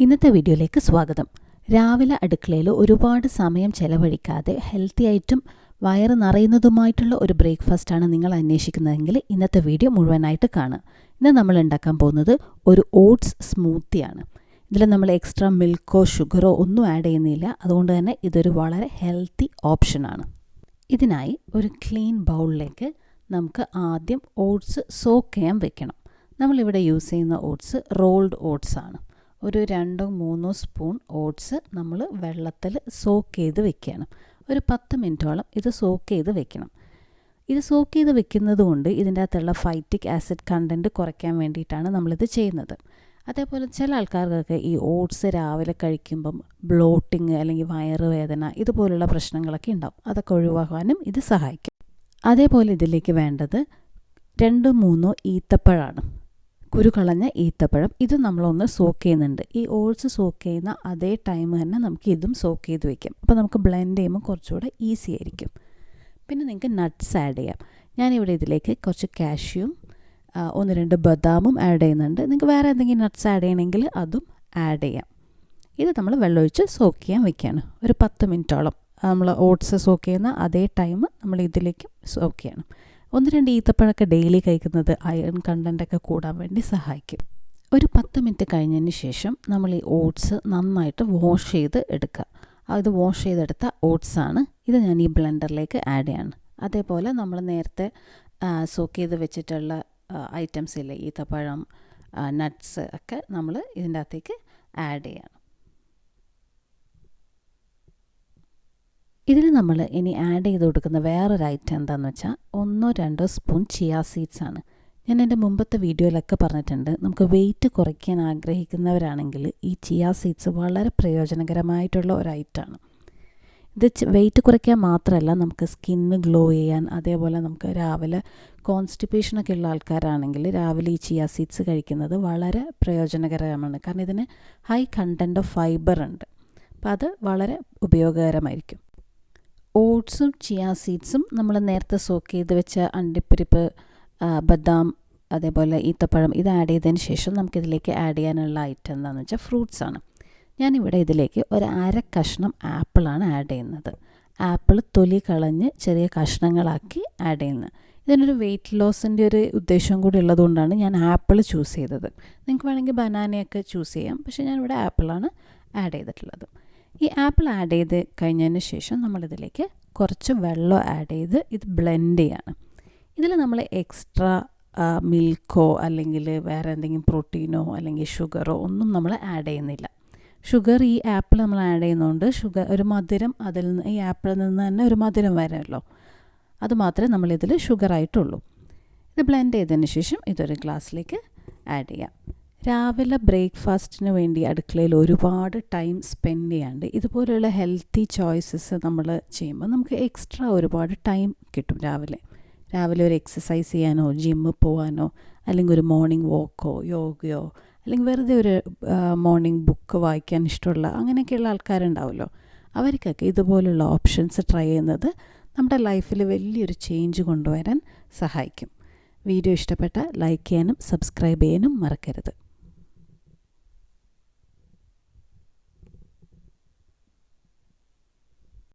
ഇന്നത്തെ വീഡിയോയിലേക്ക് സ്വാഗതം. രാവിലെ അടുക്കളയിൽ ഒരുപാട് സമയം ചെലവഴിക്കാതെ ഹെൽത്തി ആയിട്ടും വയറ് നിറയുന്നതുമായിട്ടുള്ള ഒരു ബ്രേക്ക്ഫാസ്റ്റാണ് നിങ്ങൾ അന്വേഷിക്കുന്നതെങ്കിൽ ഇന്നത്തെ വീഡിയോ മുഴുവനായിട്ട് കാണുക. ഇന്ന് നമ്മൾ ഉണ്ടാക്കാൻ പോകുന്നത് ഒരു ഓട്സ് സ്മൂത്തിയാണ്. ഇതിൽ നമ്മൾ എക്സ്ട്രാ മിൽക്കോ ഷുഗറോ ഒന്നും ആഡ് ചെയ്യുന്നില്ല. അതുകൊണ്ട് തന്നെ ഇതൊരു വളരെ ഹെൽത്തി ഓപ്ഷനാണ്. ഇതിനായി ഒരു ക്ലീൻ ബൗളിലേക്ക് നമുക്ക് ആദ്യം ഓട്സ് സോക്ക് ചെയ്യാൻ വെക്കണം. നമ്മളിവിടെ യൂസ് ചെയ്യുന്ന ഓട്സ് റോൾഡ് ഓട്സ് ആണ്. ഒരു 2-3 സ്പൂൺ ഓട്സ് നമ്മൾ വെള്ളത്തിൽ സോക്ക് ചെയ്ത് വെക്കണം. ഒരു 10 മിനിറ്റോളം ഇത് സോക്ക് ചെയ്ത് വെക്കണം. ഇത് സോക്ക് ചെയ്ത് വെക്കുന്നത് കൊണ്ട് ഇതിൻ്റെ അകത്തുള്ള ഫൈറ്റിക് ആസിഡ് കണ്ടൻറ്റ് കുറയ്ക്കാൻ വേണ്ടിയിട്ടാണ് നമ്മളിത് ചെയ്യുന്നത്. അതേപോലെ ചില ആൾക്കാർക്കൊക്കെ ഈ ഓട്സ് രാവിലെ കഴിക്കുമ്പം ബ്ലോട്ടിങ് അല്ലെങ്കിൽ വയറുവേദന ഇതുപോലുള്ള പ്രശ്നങ്ങളൊക്കെ ഉണ്ടാവും. അതൊക്കെ ഒഴിവാക്കാനും ഇത് സഹായിക്കും. അതേപോലെ ഇതിലേക്ക് വേണ്ടത് 2-3 ഈത്തപ്പഴമാണ്. കുരു കളഞ്ഞ ഈത്തപ്പഴം. ഇത് നമ്മളൊന്ന് സോക്ക് ചെയ്യുന്നുണ്ട്. ഈ ഓട്സ് സോക്ക് ചെയ്യുന്ന അതേ ടൈം തന്നെ നമുക്ക് ഇതും സോക്ക് ചെയ്ത് വെക്കാം. അപ്പോൾ നമുക്ക് ബ്ലെൻഡ് ചെയ്യുമ്പോൾ കുറച്ചുകൂടെ ഈസി ആയിരിക്കും. പിന്നെ നിങ്ങൾക്ക് നട്ട്സ് ആഡ് ചെയ്യാം. ഞാനിവിടെ ഇതിലേക്ക് കുറച്ച് കാഷ്യൂം 1-2 ബദാമും ആഡ് ചെയ്യുന്നുണ്ട്. നിങ്ങൾക്ക് വേറെ എന്തെങ്കിലും നട്ട്സ് ആഡ് ചെയ്യണമെങ്കിൽ അതും ആഡ് ചെയ്യാം. ഇത് നമ്മൾ വെള്ളമൊഴിച്ച് സോക്ക് ചെയ്യാൻ വെക്കുകയാണ്. ഒരു 10 മിനിറ്റോളം നമ്മൾ ഓട്സ് സോക്ക് ചെയ്യുന്ന അതേ ടൈം നമ്മൾ ഇതിലേക്ക് സോക്ക് ചെയ്യണം. 1-2 ഈത്തപ്പഴമൊക്കെ ഡെയിലി കഴിക്കുന്നത് അയൺ കണ്ടൻറ്റൊക്കെ കൂടാൻ വേണ്ടി സഹായിക്കും. ഒരു 10 മിനിറ്റ് കഴിഞ്ഞതിന് ശേഷം നമ്മൾ ഈ ഓട്സ് നന്നായിട്ട് വാഷ് ചെയ്ത് എടുക്കുക. അത് വാഷ് ചെയ്തെടുത്ത ഓട്സാണ്. ഇത് ഞാൻ ഈ ബ്ലെൻഡറിലേക്ക് ആഡ് ചെയ്യാണ്. അതേപോലെ നമ്മൾ നേരത്തെ സോക്ക് ചെയ്ത് വെച്ചിട്ടുള്ള ഐറ്റംസ് ഇല്ലേ, ഈത്തപ്പഴം, നട്ട്സ് ഒക്കെ നമ്മൾ ഇതിൻ്റെ അകത്തേക്ക് ആഡ് ചെയ്യണം. ഇതിൽ നമ്മൾ ഇനി ആഡ് ചെയ്ത് കൊടുക്കുന്ന വേറൊരു ഐറ്റം എന്താണെന്ന് വെച്ചാൽ 1-2 സ്പൂൺ ചിയ സീഡ്സ് ആണ്. ഞാൻ എൻ്റെ മുമ്പത്തെ വീഡിയോയിലൊക്കെ പറഞ്ഞിട്ടുണ്ട്, നമുക്ക് വെയിറ്റ് കുറയ്ക്കാൻ ആഗ്രഹിക്കുന്നവരാണെങ്കിൽ ഈ ചിയ സീഡ്സ് വളരെ പ്രയോജനകരമായിട്ടുള്ള ഒരു ഐറ്റമാണ്. ഇത് വെയിറ്റ് കുറയ്ക്കാൻ മാത്രമല്ല, നമുക്ക് സ്കിന്ന് ഗ്ലോ ചെയ്യാൻ, അതേപോലെ നമുക്ക് രാവിലെ കോൺസ്റ്റിപ്പേഷനൊക്കെ ഉള്ള ആൾക്കാരാണെങ്കിൽ രാവിലെ ഈ ചിയ സീഡ്സ് കഴിക്കുന്നത് വളരെ പ്രയോജനകരമാണ്. കാരണം ഇതിന് ഹൈ കണ്ടൻറ്റ് ഓഫ് ഫൈബർ ഉണ്ട്. അപ്പോൾ അത് വളരെ ഉപയോഗകരമായിരിക്കും. ഓട്സും ചിയ സീഡ്സും നമ്മൾ നേരത്തെ സോക്ക് ചെയ്ത് വെച്ച അണ്ടിപ്പരിപ്പ്, ബദാം, അതേപോലെ ഈത്തപ്പഴം ഇത് ആഡ് ചെയ്തതിന് ശേഷം നമുക്കിതിലേക്ക് ആഡ് ചെയ്യാനുള്ള ഐറ്റം എന്താണെന്ന് വെച്ചാൽ ഫ്രൂട്ട്സാണ്. ഞാനിവിടെ ഇതിലേക്ക് ഒരു 1/2 കഷ്ണം ആപ്പിളാണ് ആഡ് ചെയ്യുന്നത്. ആപ്പിൾ തൊലി കളഞ്ഞ് ചെറിയ കഷ്ണങ്ങളാക്കി ആഡ് ചെയ്യുന്നത്. ഇതിനൊരു വെയിറ്റ് ലോസിൻ്റെ ഒരു ഉദ്ദേശം കൂടി ഉള്ളതുകൊണ്ടാണ് ഞാൻ ആപ്പിൾ ചൂസ് ചെയ്തത്. നിങ്ങൾക്ക് വേണമെങ്കിൽ ബനാനയൊക്കെ ചൂസ് ചെയ്യാം, പക്ഷേ ഞാനിവിടെ ആപ്പിളാണ് ആഡ് ചെയ്തിട്ടുള്ളത്. ഈ ആപ്പിൾ ആഡ് ചെയ്ത് കഴിഞ്ഞതിന് ശേഷം നമ്മളിതിലേക്ക് കുറച്ച് വെള്ളം ആഡ് ചെയ്ത് ഇത് ബ്ലെൻഡ് ചെയ്യാണ്. ഇതിൽ നമ്മൾ എക്സ്ട്രാ മിൽക്കോ അല്ലെങ്കിൽ വേറെ എന്തെങ്കിലും പ്രോട്ടീനോ അല്ലെങ്കിൽ ഷുഗറോ ഒന്നും നമ്മൾ ആഡ് ചെയ്യുന്നില്ല. ഷുഗർ ഈ ആപ്പിൾ നമ്മൾ ആഡ് ചെയ്യുന്നതുകൊണ്ട് ഒരു മധുരം അതിൽ നിന്ന്, ഈ ആപ്പിളിൽ നിന്ന് തന്നെ ഒരു മധുരം വരുമല്ലോ, അതുമാത്രമേ നമ്മളിതിൽ ഷുഗറായിട്ടുള്ളൂ. ഇത് ബ്ലെൻഡ് ചെയ്തതിന് ശേഷം ഇതൊരു ഗ്ലാസ്സിലേക്ക് ആഡ് ചെയ്യാം. രാവിലെ ബ്രേക്ക്ഫാസ്റ്റിന് വേണ്ടി അടുക്കളയിൽ ഒരുപാട് ടൈം സ്പെൻഡ് ചെയ്യാണ്ട് ഇതുപോലെയുള്ള ഹെൽത്തി ചോയ്സസ് നമ്മൾ ചെയ്യുമ്പോൾ നമുക്ക് എക്സ്ട്രാ ഒരുപാട് ടൈം കിട്ടും. രാവിലെ ഒരു എക്സസൈസ് ചെയ്യാനോ ജിമ്മിൽ പോകാനോ അല്ലെങ്കിൽ ഒരു മോർണിംഗ് വാക്കോ യോഗയോ അല്ലെങ്കിൽ വെറുതെ ഒരു മോർണിംഗ് ബുക്ക് വായിക്കാൻ ഇഷ്ടമുള്ള അങ്ങനെയൊക്കെയുള്ള ആൾക്കാരുണ്ടാവുമല്ലോ, അവർക്കൊക്കെ ഇതുപോലുള്ള ഓപ്ഷൻസ് ട്രൈ ചെയ്യുന്നത് നമ്മുടെ ലൈഫിൽ വലിയൊരു ചേഞ്ച് കൊണ്ടുവരാൻ സഹായിക്കും. വീഡിയോ ഇഷ്ടപ്പെട്ടാൽ ലൈക്ക് ചെയ്യാനും സബ്സ്ക്രൈബ് ചെയ്യാനും മറക്കരുത്.